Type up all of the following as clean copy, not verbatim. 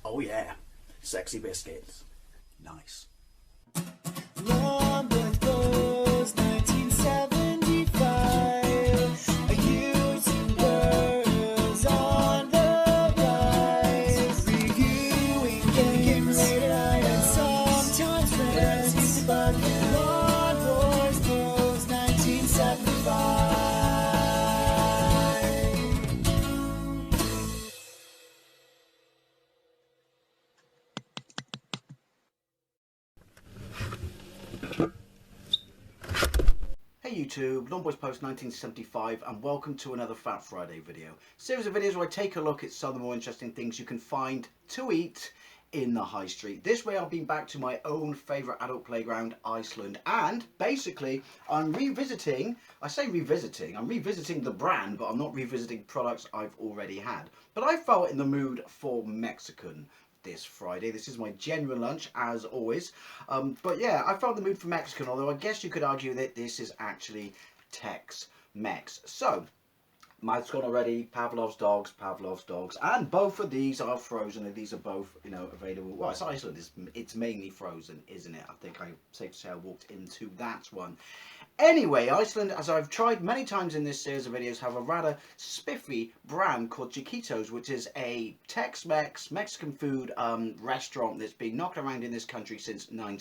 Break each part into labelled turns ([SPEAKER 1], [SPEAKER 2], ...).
[SPEAKER 1] Oh yeah, sexy biscuits. Nice.
[SPEAKER 2] Long boys close, 1975. A YouTuber's on the rise. Reviewing games, and sometimes friends. But Long boys close, 1975.
[SPEAKER 1] Hey YouTube, Long Boys Post 1975 and welcome to another Fat Friday video. Series of videos where I take a look at some of the more interesting things you can find to eat in the high street. This way I've been back to my own favourite adult playground, Iceland, and basically I'm revisiting, I'm revisiting the brand, but I'm not revisiting products I've already had. But I felt in the mood for Mexican this Friday. This is my genuine lunch, as always. But yeah, I felt the mood for Mexican, although I guess you could argue that this is actually Tex-Mex. So, mouth's gone already. Pavlov's dogs, and both of these are frozen, and these are both, you know, available. Well, it's Iceland. It's mainly frozen, isn't it? I think I'm safe to say I walked into that one. Anyway, Iceland, as I've tried many times in this series of videos, have a rather spiffy brand called Chiquitos, which is a Tex-Mex, Mexican food restaurant that's been knocking around in this country since I'm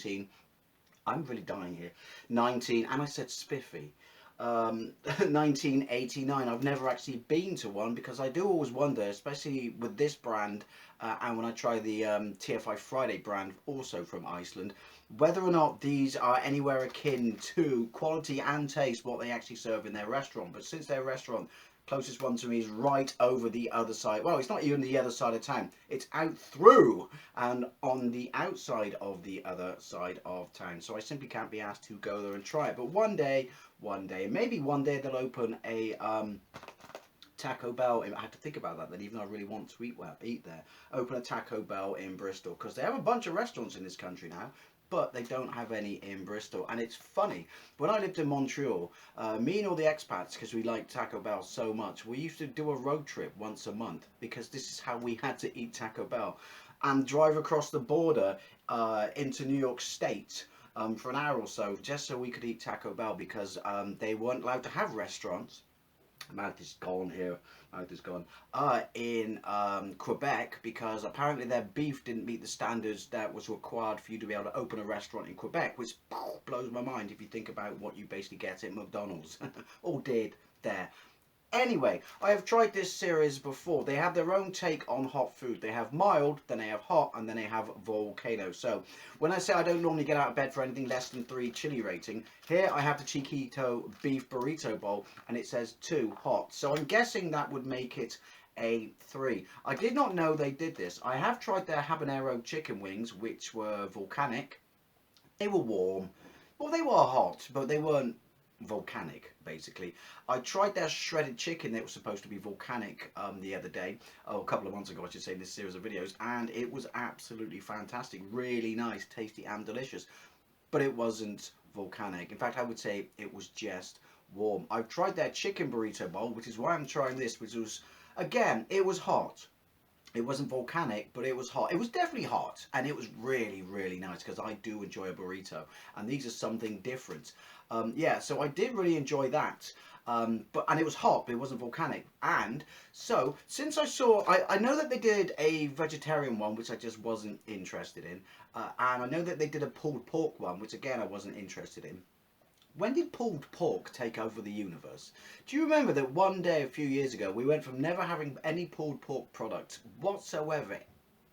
[SPEAKER 1] really dying here, and I said spiffy. 1989. I've never actually been to one because I do always wonder, especially with this brand and when I try the TFI Friday brand also from Iceland, whether or not these are anywhere akin to quality and taste what they actually serve in their restaurant. But since their restaurant, closest one to me, is right over the other side. Well, it's not even the other side of town. It's out through and on the outside of the other side of town. So I simply can't be asked to go there and try it. But one day, maybe one day they'll open a Taco Bell. I have to think about that then, even though I really want to eat there. Open a Taco Bell in Bristol, because they have a bunch of restaurants in this country now, but they don't have any in Bristol. And it's funny, when I lived in Montreal, me and all the expats, because we liked Taco Bell so much, we used to do a road trip once a month, because this is how we had to eat Taco Bell, and drive across the border into New York State for an hour or so, just so we could eat Taco Bell, because they weren't allowed to have restaurants. Mouth is gone here. Mouth is gone. In Quebec, because apparently their beef didn't meet the standards that was required for you to be able to open a restaurant in Quebec, which blows my mind if you think about what you basically get at McDonald's. Or did there. Anyway, I have tried this series before. They have their own take on hot food. They have mild, then they have hot, and then they have volcano. So when I say I don't normally get out of bed for anything less than 3 chili rating, here I have the Chiquito beef burrito bowl, and it says 2 hot. So I'm guessing that would make it a 3. I did not know they did this. I have tried their habanero chicken wings, which were volcanic. They were warm. Well, they were hot, but they weren't volcanic, basically. I tried their shredded chicken that was supposed to be volcanic the other day, a couple of months ago I should say, in this series of videos, and it was absolutely fantastic, really nice, tasty and delicious, but it wasn't volcanic. In fact, I would say it was just warm. I've tried their chicken burrito bowl, which is why I'm trying this, which was, again, it was hot. It wasn't volcanic, but it was hot. It was definitely hot, and it was really, really nice, because I do enjoy a burrito, and these are something different. Yeah, so I did really enjoy that, and it was hot, but it wasn't volcanic. And so, since I saw, I know that they did a vegetarian one, which I just wasn't interested in, and I know that they did a pulled pork one, which again I wasn't interested in. When did pulled pork take over the universe? Do you remember that one day a few years ago we went from never having any pulled pork product whatsoever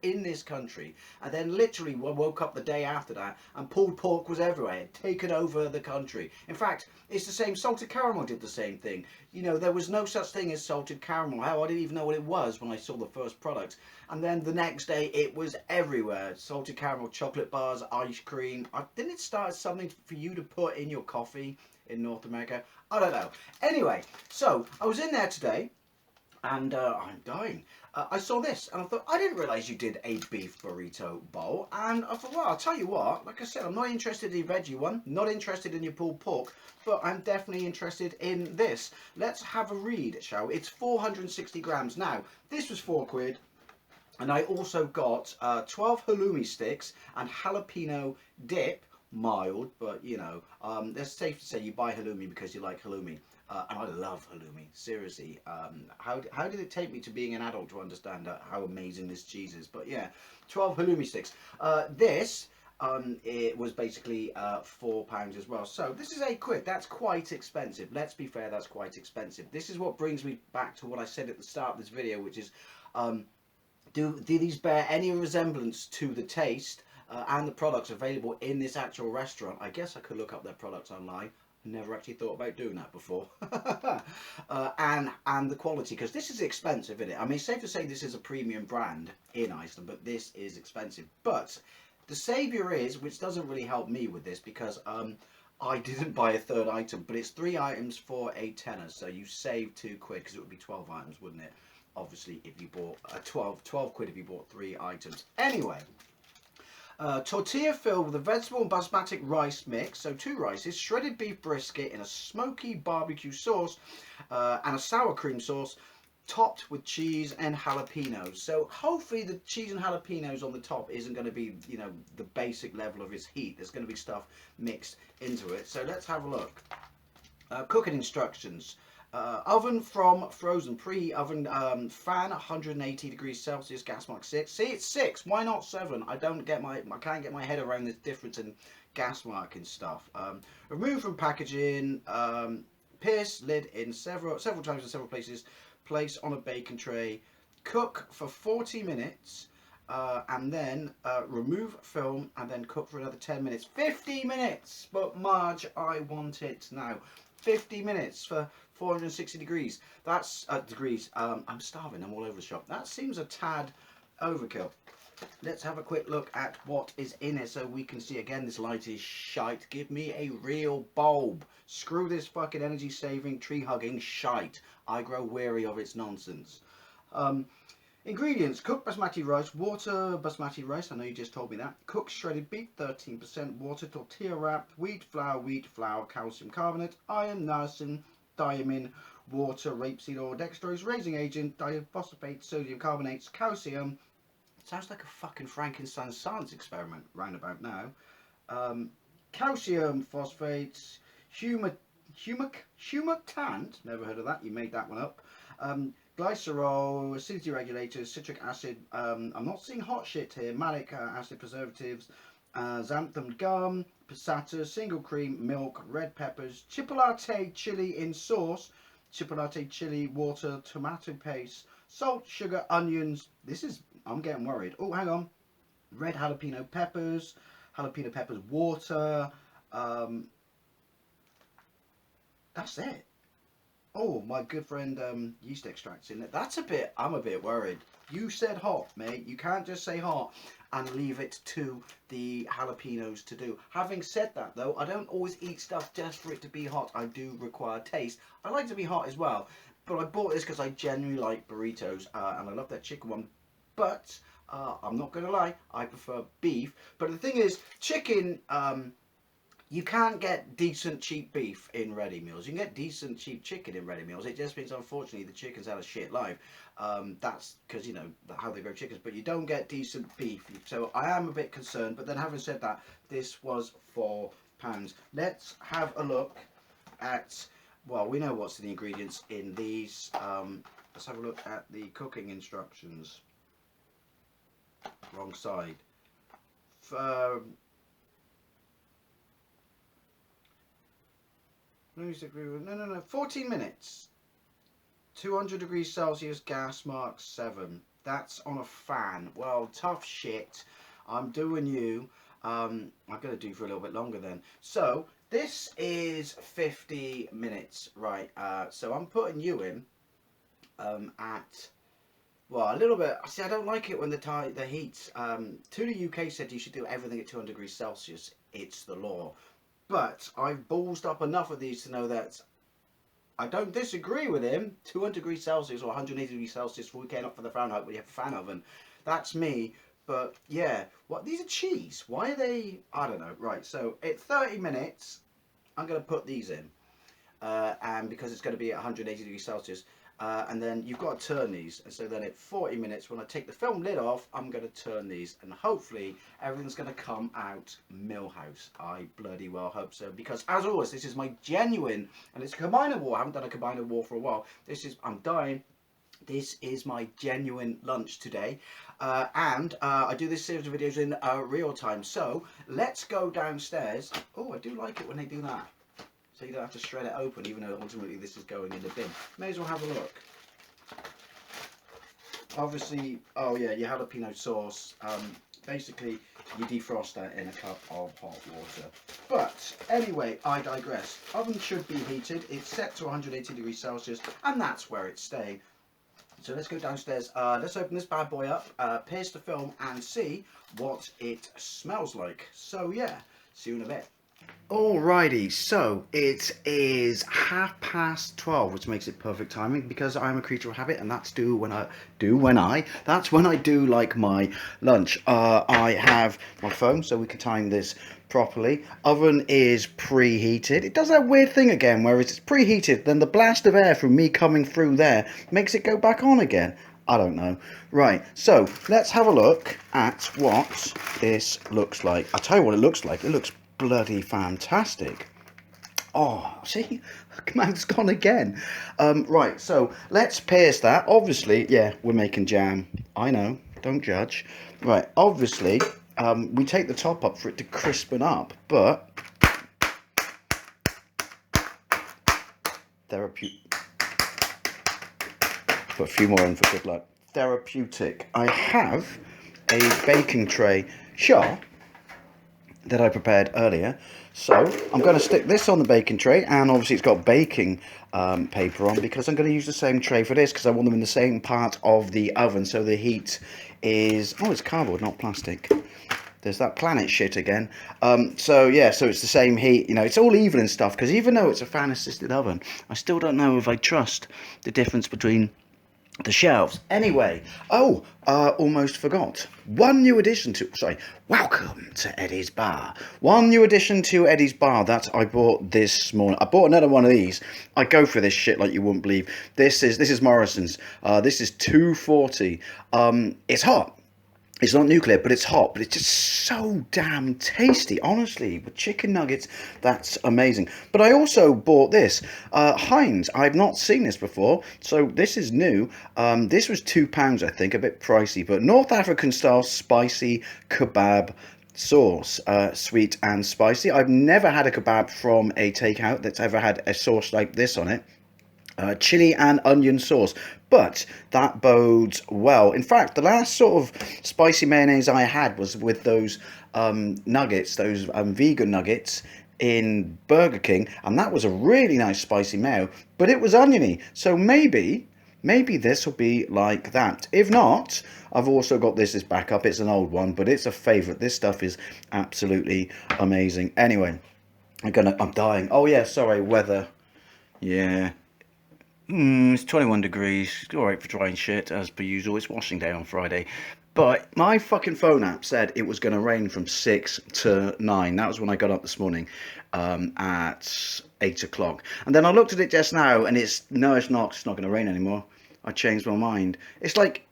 [SPEAKER 1] in this country, and then literally woke up the day after that and pulled pork was everywhere. It had taken over the country. In fact, it's the same. Salted caramel did the same thing. You know, there was no such thing as salted caramel. Hell, I didn't even know what it was when I saw the first product, and then the next day it was everywhere. Salted caramel, chocolate bars, ice cream. Didn't it start as something for you to put in your coffee in North America? I don't know. Anyway, so I was in there today, and I'm dying. I saw this and I thought, I didn't realise you did a beef burrito bowl, and I thought, well, I'll tell you what, like I said, I'm not interested in the veggie one, not interested in your pulled pork, but I'm definitely interested in this. Let's have a read, shall we? It's 460 grams. Now, this was £4. And I also got 12 halloumi sticks and jalapeno dip, mild, but you know, it's safe to say you buy halloumi because you like halloumi. And I love halloumi, seriously. How did it take me to being an adult to understand how amazing this cheese is? But yeah, 12 halloumi sticks. This, it was basically £4 as well. So this is £8. That's quite expensive. Let's be fair, that's quite expensive. This is what brings me back to what I said at the start of this video, which is, do these bear any resemblance to the taste and the products available in this actual restaurant? I guess I could look up their products online. Never actually thought about doing that before. And the quality, because this is expensive, isn't it? I mean, it's safe to say this is a premium brand in Iceland, but this is expensive. But the saviour is, which doesn't really help me with this, because I didn't buy a third item, but it's 3 items for a tenner, so you save £2 because it would be 12 items, wouldn't it? Obviously, if you bought 12 quid if you bought 3 items. Anyway, tortilla filled with a vegetable and basmati rice mix, so 2 rices, shredded beef brisket in a smoky barbecue sauce, and a sour cream sauce, topped with cheese and jalapenos. So hopefully the cheese and jalapenos on the top isn't going to be, you know, the basic level of its heat. There's going to be stuff mixed into it. So let's have a look. Cooking instructions. Oven from frozen, preheat oven, fan 180 degrees Celsius, gas mark 6. See, it's 6. Why not 7? I can't get my head around this difference in gas mark and stuff. Remove from packaging. Pierce lid in several times in several places. Place on a baking tray. Cook for 40 minutes. And then remove film and then cook for another 10 minutes. 50 minutes! But Marge, I want it now. 50 minutes for 460 degrees. That's degrees. I'm starving. I'm all over the shop. That seems a tad overkill. Let's have a quick look at what is in it so we can see. Again, this light is shite. Give me a real bulb. Screw this fucking energy saving, tree hugging shite. I grow weary of its nonsense. Ingredients: cooked basmati rice, water basmati rice, I know you just told me that. Cooked shredded beef, 13% water, tortilla wrapped, wheat flour, calcium carbonate, iron, niacin, thiamine, water, rapeseed oil, dextrose, raising agent, diphosphate, sodium carbonates, calcium. Sounds like a fucking Frankenstein science experiment roundabout now. Calcium phosphates, humectant, never heard of that, you made that one up. Glycerol, acidity regulators, citric acid, I'm not seeing hot shit here, malic acid preservatives, xanthan gum, passata, single cream, milk, red peppers, chipolate chili in sauce, chipolate chili, water, tomato paste, salt, sugar, onions. I'm getting worried. Oh, hang on. Red jalapeno peppers, water. That's it. Oh, my good friend yeast extracts in it. I'm a bit worried. You said hot, mate. You can't just say hot and leave it to the jalapenos to do. Having said that, though, I don't always eat stuff just for it to be hot. I do require taste. I like to be hot as well. But I bought this because I genuinely like burritos, and I love that chicken one. But I'm not going to lie, I prefer beef. But the thing is, chicken... you can't get decent cheap beef in ready meals. You can get decent cheap chicken in ready meals. It just means, unfortunately, the chicken's had a shit life. That's because, you know, how they grow chickens. But you don't get decent beef. So I am a bit concerned. But then having said that, this was £4. Let's have a look at, well, we know what's in the ingredients in these. Let's have a look at the cooking instructions. Wrong side. No. 14 minutes. 200 degrees Celsius, gas mark 7. That's on a fan. Well, tough shit. I'm doing you. I'm going to do for a little bit longer then. So, this is 50 minutes. Right. So, I'm putting you in at... Well, a little bit. See, I don't like it when the heat. To the UK said you should do everything at 200 degrees Celsius. It's the law. But I've ballsed up enough of these to know that I don't disagree with him. 200 degrees Celsius or 180 degrees Celsius, we came up for the Fahrenheit when you have a fan oven. That's me. But yeah, what, these are cheese. Why are they? I don't know. Right, so at 30 minutes, I'm going to put these in. And because it's going to be at 180 degrees Celsius. and then you've got to turn these. And so then at 40 minutes, when I take the film lid off, I'm going to turn these, and hopefully everything's going to come out millhouse. I bloody well hope so, because as always, this is my genuine, and it's a combiner war. I haven't done a combiner war for a while. I'm dying. This is my genuine lunch today, and I do this series of videos in real time. So let's go downstairs. Oh, I do like it when they do that. So you don't have to shred it open, even though ultimately this is going in the bin. May as well have a look. Obviously, oh yeah, your jalapeno sauce. Basically, you defrost that in a cup of hot water. But anyway, I digress. Oven should be heated. It's set to 180 degrees Celsius, and that's where it's staying. So let's go downstairs, let's open this bad boy up, pierce the film and see what it smells like. So yeah, see you in a bit. Alrighty, so it is 12:30, which makes it perfect timing because I'm a creature of habit, and that's when I do like my lunch. I have my phone so we can time this properly. Oven is preheated. It does that weird thing again where it's preheated, then the blast of air from me coming through there makes it go back on again. I don't know. Right, so let's have a look at what this looks like. I'll tell you what it looks like. It looks bloody fantastic. Oh, see, command's gone again. Right, so let's pierce that. Obviously, yeah, we're making jam. I know, don't judge. Right, obviously, we take the top up for it to crispen up, but put a few more in for good luck. Therapeutic. I have a baking tray char that I prepared earlier, so I'm going to stick this on the baking tray, and obviously it's got baking paper on because I'm going to use the same tray for this because I want them in the same part of the oven, so the heat is, oh, it's cardboard, not plastic. There's that planet shit again. So yeah, so it's the same heat, you know, it's all even and stuff, because even though it's a fan assisted oven, I still don't know if I trust the difference between the shelves. Anyway, almost forgot. Welcome to Eddie's Bar. One new addition to Eddie's Bar that I bought this morning. I bought another one of these. I go for this shit like you wouldn't believe. This is Morrison's. This is $2.40. It's hot. It's not nuclear, but it's hot, but it's just so damn tasty. Honestly, with chicken nuggets, that's amazing. But I also bought this, Heinz. I've not seen this before, so this is new. This was £2, I think, a bit pricey, but North African style spicy kebab sauce, sweet and spicy. I've never had a kebab from a takeout that's ever had a sauce like this on it. Chili and onion sauce, but that bodes well. In fact, the last sort of spicy mayonnaise I had was with those nuggets, those vegan nuggets in Burger King, and that was a really nice spicy mayo, but it was oniony, so maybe this will be like that. If not, I've also got this as backup. It's an old one, but it's a favourite. This stuff is absolutely amazing. Anyway, I'm dying. Oh yeah, sorry, weather. Yeah. It's 21 degrees, it's alright for drying shit, as per usual. It's washing day on Friday. But my fucking phone app said it was going to rain from 6 to 9. That was when I got up this morning at 8 o'clock. And then I looked at it just now, and it's not going to rain anymore. I changed my mind. It's like,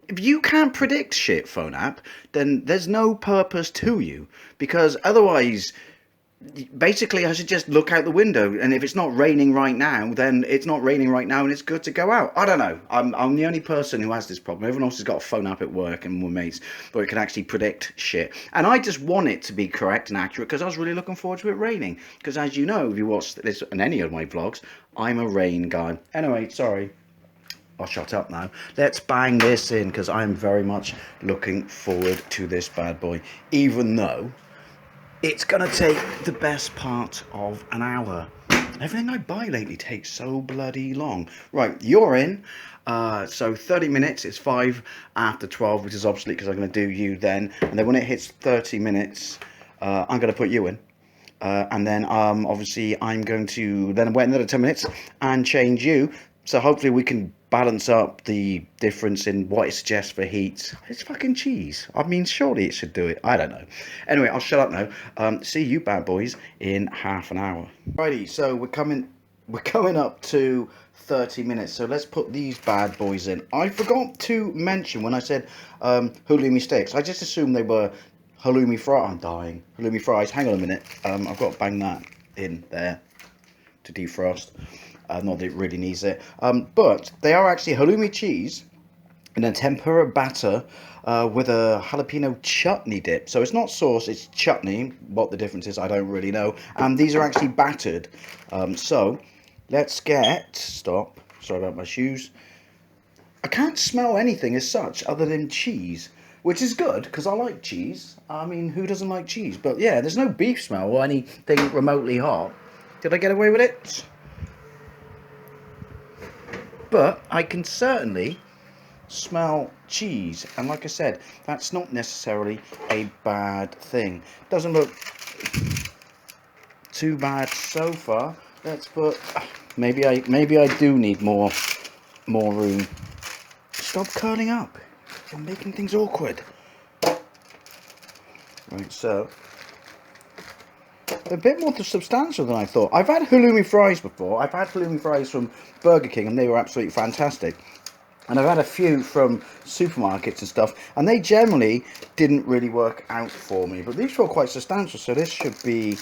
[SPEAKER 1] if you can't predict shit, phone app, then there's no purpose to you. Because otherwise, basically I should just look out the window, and if it's not raining right now, then it's not raining right now and it's good to go out. I don't know. I'm the only person who has this problem. Everyone else has got a phone app at work and we're mates where it can actually predict shit, and I just want it to be correct and accurate because I was really looking forward to it raining, because as you know, if you watch this and any of my vlogs, I'm a rain guy. Anyway, sorry, I'll shut up now. Let's bang this in because I'm very much looking forward to this bad boy, even though it's gonna take the best part of an hour. Everything I buy lately takes so bloody long. Right, you're in. So 30 minutes, it's 5 after 12, which is obviously because I'm going to do you then. And then when it hits 30 minutes, I'm going to put you in. And then obviously I'm going to then wait another 10 minutes and change you. So hopefully we can balance up the difference in what it suggests for heat. It's fucking cheese. I mean, surely it should do it. I don't know. Anyway, I'll shut up now. See you bad boys in half an hour. Righty, so we're coming... we're coming up to 30 minutes, so let's put these bad boys in. I forgot to mention when I said halloumi sticks, I just assumed they were halloumi fries. I'm dying. Halloumi fries. Hang on a minute. I've got to bang that in there to defrost. Not that it really needs it. But they are actually halloumi cheese and then tempura batter with a jalapeno chutney dip. So it's not sauce, it's chutney. What the difference is, I don't really know. And these are actually battered. So let's get... Stop. Sorry about my shoes. I can't smell anything as such other than cheese, which is good because I like cheese. I mean, who doesn't like cheese? But yeah, there's no beef smell or anything remotely hot. Did I get away with it? But I can certainly smell cheese, and like I said, that's not necessarily a bad thing. Doesn't look too bad so far. Let's put... maybe I do need more room. Stop curling up. You're making things awkward. Right, so a bit more substantial than I thought. I've had halloumi fries before. I've had halloumi fries from Burger King and they were absolutely fantastic. And I've had a few from supermarkets and stuff, and they generally didn't really work out for me. But these feel quite substantial, so this should be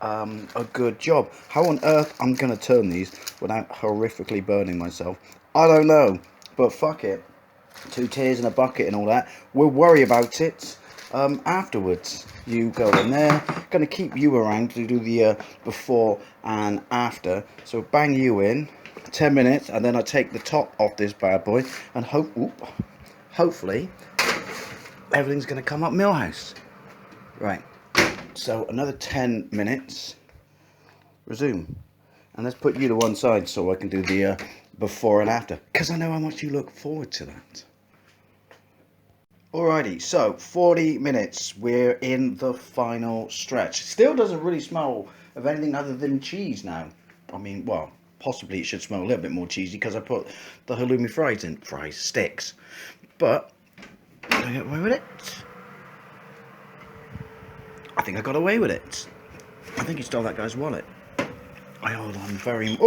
[SPEAKER 1] a good job. How on earth I'm going to turn these without horrifically burning myself? I don't know, but fuck it. 2 tears in a bucket and all that. We'll worry about it afterwards. You go in there. Going to keep you around to do the before and after. So bang you in. 10 minutes, and then I take the top off this bad boy, and hopefully everything's going to come up Millhouse. Right, so another 10 minutes. Resume, and let's put you to one side so I can do the before and after, because I know how much you look forward to that. Alrighty, so 40 minutes. We're in the final stretch. Still doesn't really smell of anything other than cheese now. I mean, well, possibly it should smell a little bit more cheesy because I put the halloumi sticks. But did I get away with it? I think I got away with it. I think he stole that guy's wallet. I'm very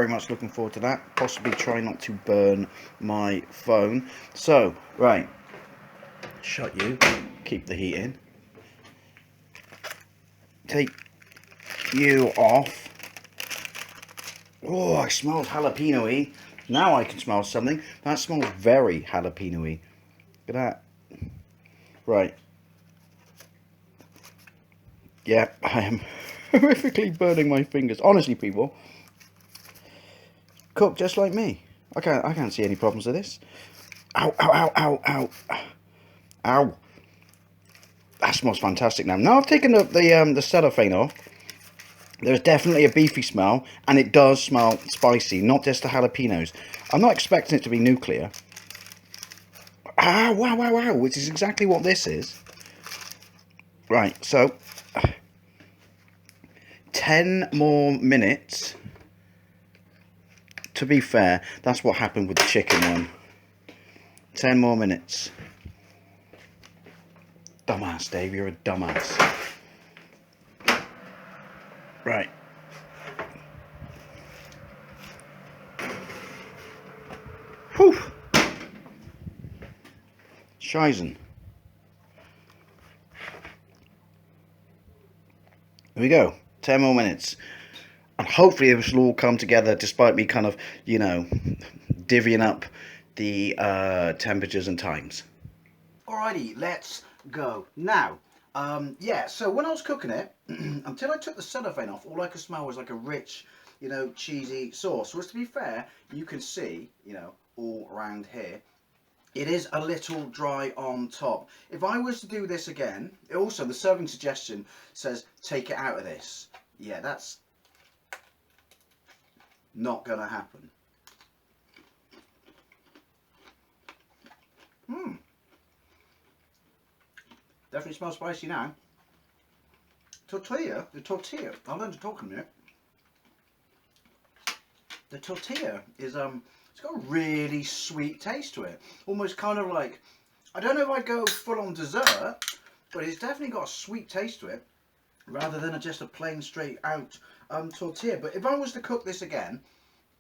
[SPEAKER 1] much looking forward to that. Possibly try not to burn my phone. So, right. Shut you. Keep the heat in. Take you off. Oh, I smelled jalapeno-y. Now I can smell something. That smells very jalapeno-y. Look at that. Right. Yeah, I am horrifically burning my fingers. Honestly, people. Cook just like me. I can't see any problems with this. Ow, ow, ow, ow, ow. Ow. That smells fantastic now. Now I've taken the cellophane off. There's definitely a beefy smell, and it does smell spicy, not just the jalapenos. I'm not expecting it to be nuclear. Ah, wow, wow, wow, which is exactly what this is. Right, so 10 more minutes. To be fair, that's what happened with the chicken one. 10 more minutes. Dumbass, Dave, you're a dumbass. Right. Whew. Scheißen. Here we go. 10 more minutes. And hopefully this will all come together despite me kind of, you know, divvying up the temperatures and times. Alrighty, let's go. Now, yeah, so when I was cooking it, until I took the cellophane off, all I could smell was like a rich, you know, cheesy sauce. Whereas to be fair, you can see, you know, all around here, it is a little dry on top. If I was to do this again, also the serving suggestion says take it out of this. Yeah, that's not gonna happen. Definitely smells spicy now. The tortilla, I'll learn to talk in a minute. The tortilla is, it's got a really sweet taste to it. Almost kind of like, I don't know if I'd go full on dessert, but it's definitely got a sweet taste to it. rather than just a plain straight out tortilla. But if I was to cook this again,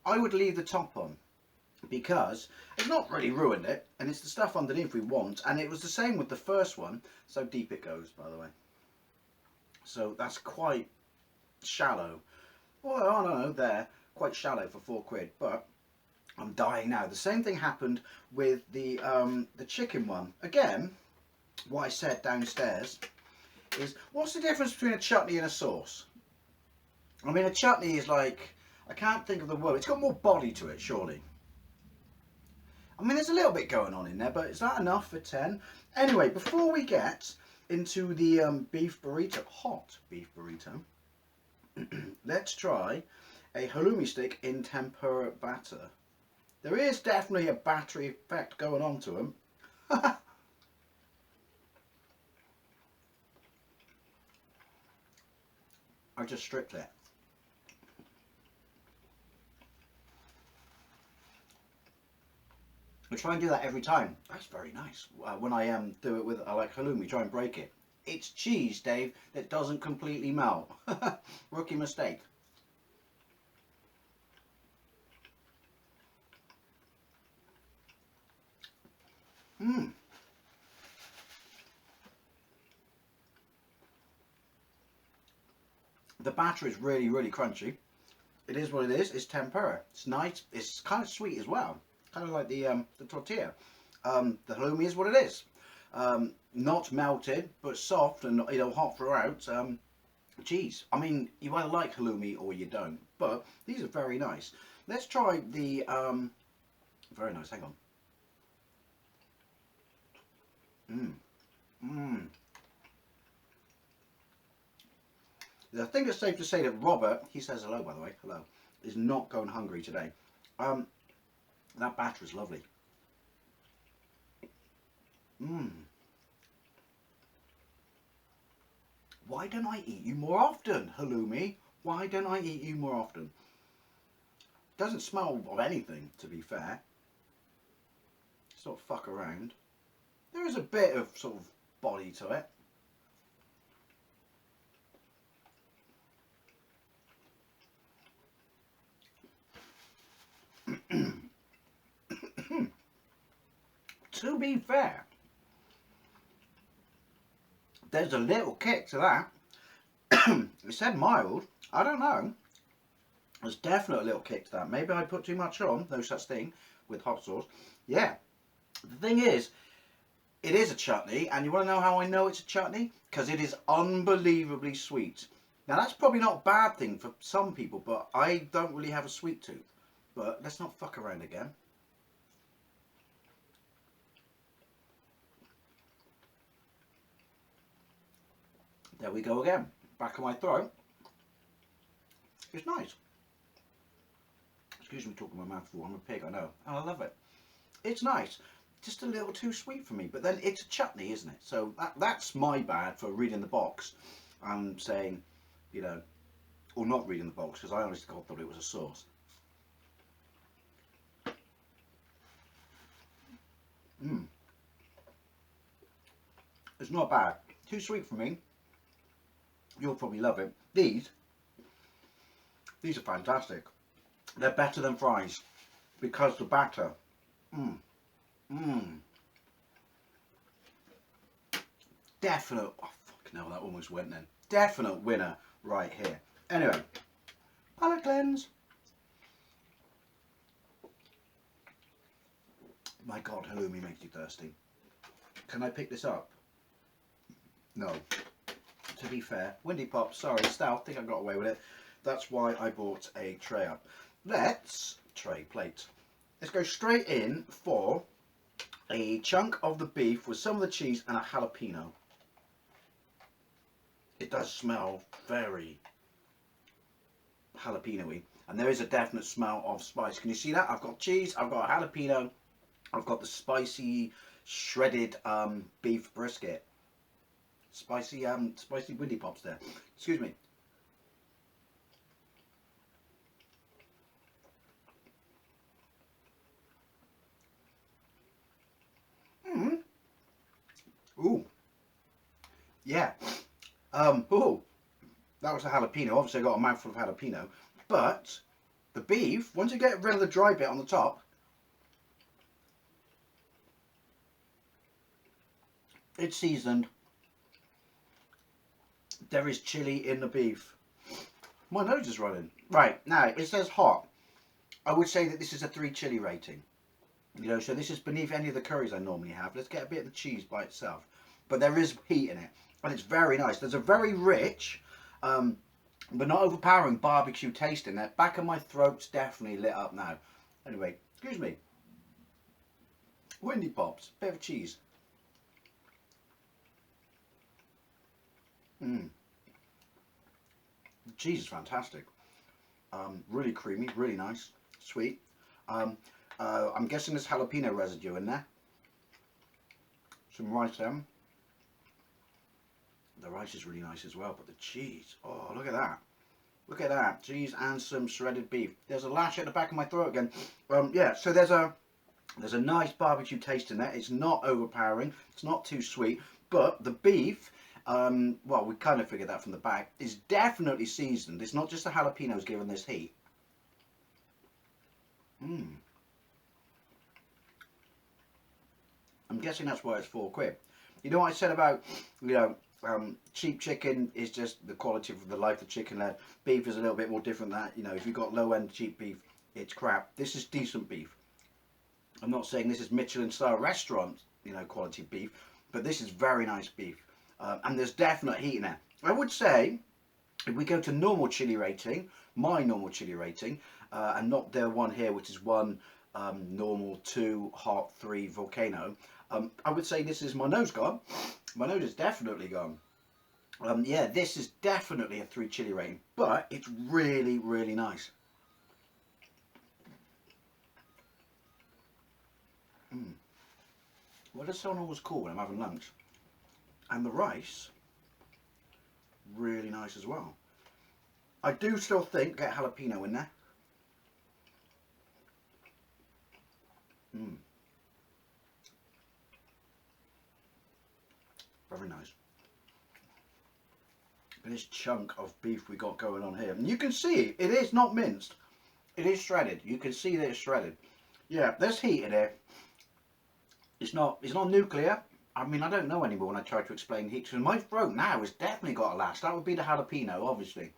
[SPEAKER 1] I would leave the top on, because it's not really ruined it, and it's the stuff underneath we want. And it was the same with the first one. So deep it goes, by the way. So that's quite shallow. Well, I don't know, there, quite shallow for £4, but I'm dying now. The same thing happened with the chicken one. Again, what I said downstairs is, what's the difference between a chutney and a sauce? I mean, a chutney is like, I can't think of the word. It's got more body to it, surely. I mean, there's a little bit going on in there, but is that enough for 10? Anyway, before we get into the beef burrito, hot beef burrito, let's try a halloumi stick in tempura batter. There is definitely a battery effect going on to them. I just stripped it. I try and do that every time. That's very nice. When I do it with, I like halloumi, try and break it. It's cheese, Dave, that doesn't completely melt. Rookie mistake. Mmm. The batter is really, really crunchy. It is what it is. It's tempura. It's nice. It's kind of sweet as well. Kind of like the tortilla. The halloumi is what it is. Not melted, but soft and, you know, hot throughout. Cheese. I mean, you either like halloumi or you don't. But these are very nice. Let's try the very nice. Hang on. Mmm. Mmm. I think it's safe to say that Robert, he says hello by the way, hello, is not going hungry today. That batter is lovely. Mmm. Why don't I eat you more often, halloumi? Why don't I eat you more often? Doesn't smell of anything, to be fair. Sort of fuck around. There is a bit of sort of body to it. To be fair, there's a little kick to that. It said mild. I don't know. There's definitely a little kick to that. Maybe I put too much on. No such thing with hot sauce. Yeah. The thing is, it is a chutney, and you want to know how I know it's a chutney? Because it is unbelievably sweet. Now that's probably not a bad thing for some people, but I don't really have a sweet tooth. But let's not fuck around again. There we go again. Back of my throat. It's nice. Excuse me talking my mouth full. I'm a pig, I know. And I love it. It's nice. Just a little too sweet for me. But then it's a chutney, isn't it? So that's my bad for reading the box and saying, you know, or not reading the box, because I honestly thought it was a sauce. Mmm. It's not bad. Too sweet for me. You'll probably love it. These are fantastic. They're better than fries because the batter. Mmm. Mmm. Definite. Oh fuck no, that almost went then. Definite winner right here. Anyway, palate cleanse. My God, halloumi makes you thirsty. Can I pick this up? No. To be fair, Windy Pop, sorry, Stout, I think I got away with it. That's why I bought a tray up. Let's tray plate. Let's go straight in for a chunk of the beef with some of the cheese and a jalapeno. It does smell very jalapeno-y, and there is a definite smell of spice. Can you see that? I've got cheese, I've got a jalapeno, I've got the spicy shredded beef brisket. Spicy Windy Pops there. Excuse me. Mm. Ooh. Yeah. Ooh. that was the jalapeno. Obviously I got a mouthful of jalapeno, but the beef, once you get rid of the dry bit on the top, it's seasoned. There is chili in the beef. My nose is running. Right, now it says hot. I would say that this is a 3 chili rating. You know, so this is beneath any of the curries I normally have. Let's get a bit of the cheese by itself. But there is heat in it, and it's very nice. There's a very rich, but not overpowering barbecue taste in there. Back of my throat's definitely lit up now. Anyway, excuse me. Windy pops, bit of cheese. Mmm. The cheese is fantastic. Really creamy, really nice, sweet. I'm guessing there's jalapeno residue in there. Some rice there. The rice is really nice as well, but the cheese, oh, look at that. Look at that, cheese and some shredded beef. There's a lash at the back of my throat again. Yeah, so there's a nice barbecue taste in there. It's not overpowering, it's not too sweet, but the beef, well, we kind of figured that from the back, is definitely seasoned. It's not just the jalapenos giving this heat. Mmm. I'm guessing that's why it's £4. You know what I said about, you know, cheap chicken is just the quality of the life of chicken led. Beef is a little bit more different than that. You know, if you've got low end cheap beef, it's crap. This is decent beef. I'm not saying this is Michelin star restaurant, you know, quality beef, but this is very nice beef. And there's definite heat in there. I would say, if we go to normal chili rating, my normal chili rating, and not their one here, which is 1 normal, 2 hot, 3 volcano, I would say this is my nose gone. My nose is definitely gone. Yeah, this is definitely a 3 chili rating, but it's really, really nice. What does someone always call when I'm having lunch? And the rice, really nice as well. I do still think get jalapeno in there. Very nice. This chunk of beef we got going on here, and you can see it is not minced. It is shredded. You can see that it's shredded. Yeah, there's heat in it. It's not nuclear. I mean, I don't know anymore when I try to explain heat. So my throat now has definitely got a lash. That would be the jalapeno, obviously.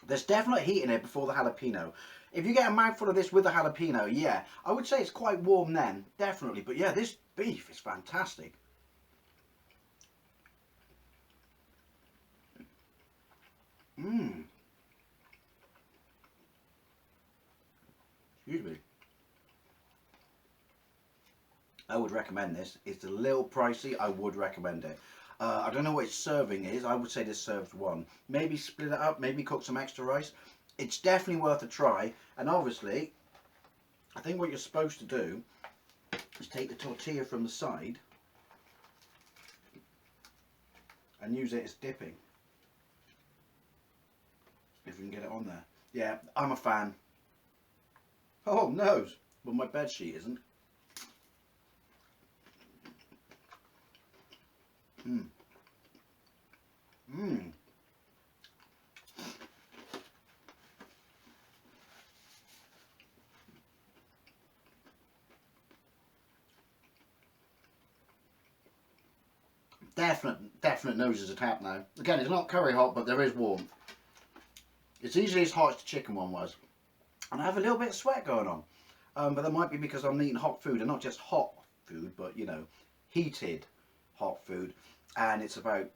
[SPEAKER 1] There's definitely heat in it before the jalapeno. If you get a mouthful of this with the jalapeno, yeah, I would say it's quite warm then, definitely. But yeah, this beef is fantastic. Excuse me. I would recommend this. It's a little pricey. I would recommend it. I don't know what its serving is. I would say this serves 1. Maybe split it up. Maybe cook some extra rice. It's definitely worth a try. And obviously, I think what you're supposed to do is take the tortilla from the side and use it as dipping. If we can get it on there. Yeah, I'm a fan. Oh, no. Well, my bed sheet isn't. Definite nose is a tap now. Again, it's not curry hot, but there is warmth. It's easily as hot as the chicken one was. And I have a little bit of sweat going on. But that might be because I'm eating hot food, and not just hot food, but, you know, heated hot food. And it's about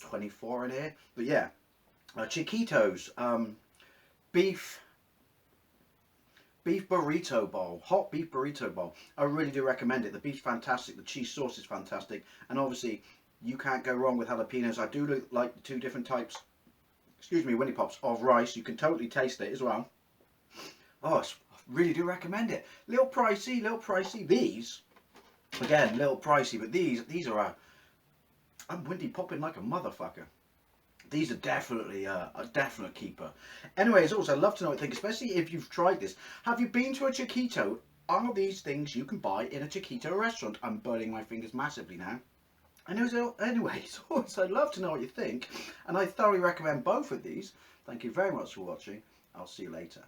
[SPEAKER 1] 24 in here. But yeah, Chiquito's beef burrito bowl, hot beef burrito bowl. I really do recommend it. The beef's fantastic, the cheese sauce is fantastic, and obviously you can't go wrong with jalapenos. I do like the 2 different types, excuse me, Winnie Pops, of rice. You can totally taste it as well. Oh, I really do recommend it. Little pricey. These, again, little pricey, but these are I'm windy popping like a motherfucker. These are definitely a definite keeper. Anyways, also, I'd love to know what you think, especially if you've tried this. Have you been to a Chiquito? Are these things you can buy in a Chiquito restaurant? I'm burning my fingers massively now. I know, so anyways, I'd love to know what you think, and I thoroughly recommend both of these. Thank you very much for watching. I'll see you later.